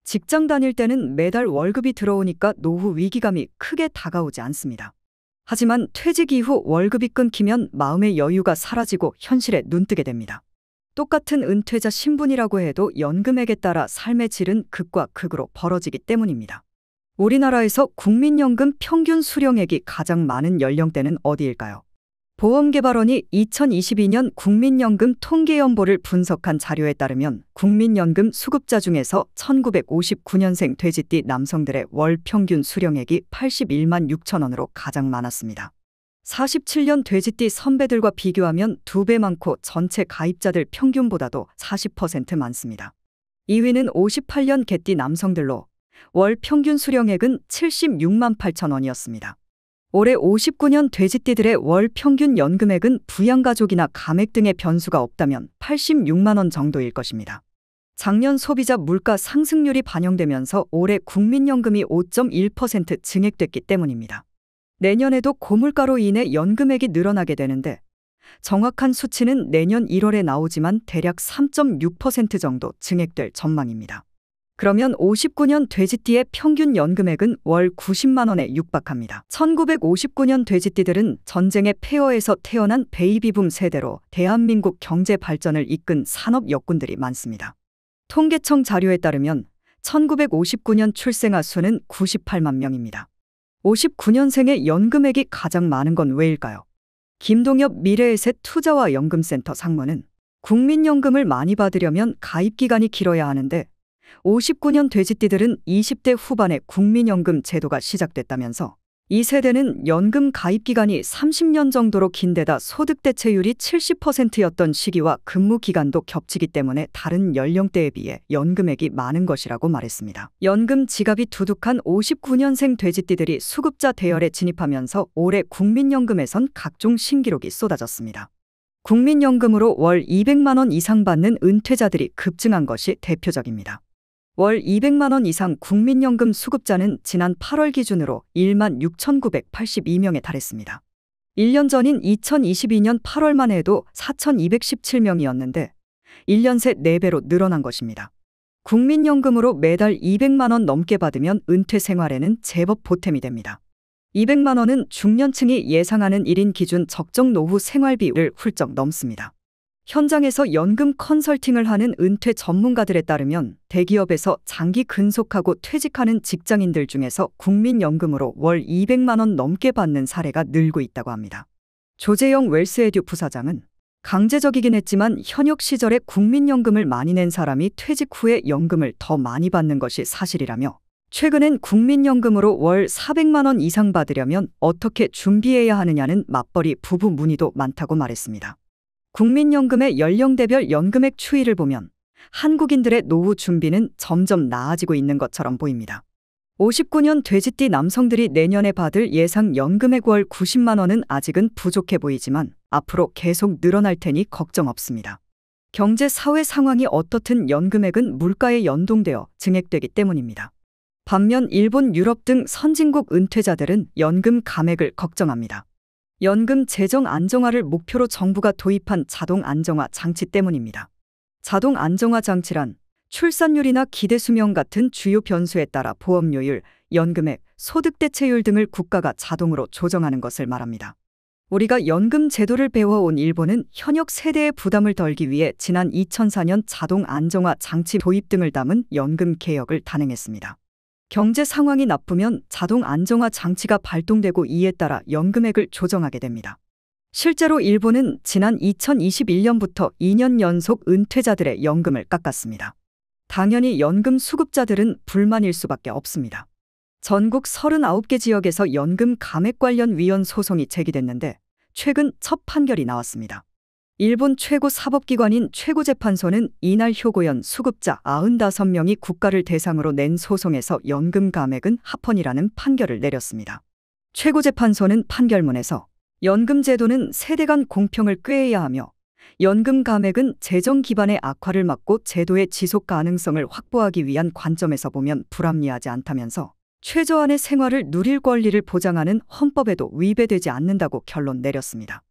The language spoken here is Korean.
직장 다닐 때는 매달 월급이 들어오니까 노후 위기감이 크게 다가오지 않습니다. 하지만 퇴직 이후 월급이 끊기면 마음의 여유가 사라지고 현실에 눈뜨게 됩니다. 똑같은 은퇴자 신분이라고 해도 연금액에 따라 삶의 질은 극과 극으로 벌어지기 때문입니다. 우리나라에서 국민연금 평균 수령액이 가장 많은 연령대는 어디일까요? 보험개발원이 2022년 국민연금 통계연보를 분석한 자료에 따르면 국민연금 수급자 중에서 1959년생 돼지띠 남성들의 월 평균 수령액이 81만 6천 원으로 가장 많았습니다. 47년 돼지띠 선배들과 비교하면 2배 많고 전체 가입자들 평균보다도 40% 많습니다. 2위는 58년 개띠 남성들로 월 평균 수령액은 76만 8천 원이었습니다. 올해 59년 돼지띠들의 월 평균 연금액은 부양가족이나 감액 등의 변수가 없다면 86만 원 정도일 것입니다. 작년 소비자 물가 상승률이 반영되면서 올해 국민연금이 5.1% 증액됐기 때문입니다. 내년에도 고물가로 인해 연금액이 늘어나게 되는데 정확한 수치는 내년 1월에 나오지만 대략 3.6% 정도 증액될 전망입니다. 그러면 59년 돼지띠의 평균 연금액은 월 90만 원에 육박합니다. 1959년 돼지띠들은 전쟁의 폐허에서 태어난 베이비붐 세대로 대한민국 경제 발전을 이끈 산업 여군들이 많습니다. 통계청 자료에 따르면 1959년 출생아 수는 98만 명입니다. 59년생의 연금액이 가장 많은 건 왜일까요? 김동엽 미래에셋 투자와 연금센터 상무는 국민연금을 많이 받으려면 가입기간이 길어야 하는데 59년 돼지띠들은 20대 후반에 국민연금 제도가 시작됐다면서 이 세대는 연금 가입기간이 30년 정도로 긴데다 소득 대체율이 70%였던 시기와 근무 기간도 겹치기 때문에 다른 연령대에 비해 연금액이 많은 것이라고 말했습니다. 연금 지갑이 두둑한 59년생 돼지띠들이 수급자 대열에 진입하면서 올해 국민연금에선 각종 신기록이 쏟아졌습니다. 국민연금으로 월 200만 원 이상 받는 은퇴자들이 급증한 것이 대표적입니다. 월 200만 원 이상 국민연금 수급자는 지난 8월 기준으로 1만 6,982명에 달했습니다. 1년 전인 2022년 8월만 해도 4,217명이었는데 1년 새 4배로 늘어난 것입니다. 국민연금으로 매달 200만 원 넘게 받으면 은퇴 생활에는 제법 보탬이 됩니다. 200만 원은 중년층이 예상하는 1인 기준 적정 노후 생활비를 훌쩍 넘습니다. 현장에서 연금 컨설팅을 하는 은퇴 전문가들에 따르면 대기업에서 장기 근속하고 퇴직하는 직장인들 중에서 국민연금으로 월 200만 원 넘게 받는 사례가 늘고 있다고 합니다. 조재영 웰스에듀 부사장은 강제적이긴 했지만 현역 시절에 국민연금을 많이 낸 사람이 퇴직 후에 연금을 더 많이 받는 것이 사실이라며 최근엔 국민연금으로 월 400만 원 이상 받으려면 어떻게 준비해야 하느냐는 맞벌이 부부 문의도 많다고 말했습니다. 국민연금의 연령대별 연금액 추이를 보면 한국인들의 노후 준비는 점점 나아지고 있는 것처럼 보입니다. 59년 돼지띠 남성들이 내년에 받을 예상 연금액 월 90만 원은 아직은 부족해 보이지만 앞으로 계속 늘어날 테니 걱정 없습니다. 경제 사회 상황이 어떻든 연금액은 물가에 연동되어 증액되기 때문입니다. 반면 일본, 유럽 등 선진국 은퇴자들은 연금 감액을 걱정합니다. 연금 재정 안정화를 목표로 정부가 도입한 자동 안정화 장치 때문입니다. 자동 안정화 장치란 출산율이나 기대 수명 같은 주요 변수에 따라 보험료율, 연금액, 소득 대체율 등을 국가가 자동으로 조정하는 것을 말합니다. 우리가 연금 제도를 배워온 일본은 현역 세대의 부담을 덜기 위해 지난 2004년 자동 안정화 장치 도입 등을 담은 연금 개혁을 단행했습니다. 경제 상황이 나쁘면 자동 안정화 장치가 발동되고 이에 따라 연금액을 조정하게 됩니다. 실제로 일본은 지난 2021년부터 2년 연속 은퇴자들의 연금을 깎았습니다. 당연히 연금 수급자들은 불만일 수밖에 없습니다. 전국 39개 지역에서 연금 감액 관련 위헌 소송이 제기됐는데 최근 첫 판결이 나왔습니다. 일본 최고 사법기관인 최고재판소는 이날 효고연 수급자 95명이 국가를 대상으로 낸 소송에서 연금 감액은 합헌이라는 판결을 내렸습니다. 최고재판소는 판결문에서 연금 제도는 세대 간 공평을 꾀해야 하며 연금 감액은 재정 기반의 악화를 막고 제도의 지속 가능성을 확보하기 위한 관점에서 보면 불합리하지 않다면서 최저한의 생활을 누릴 권리를 보장하는 헌법에도 위배되지 않는다고 결론 내렸습니다.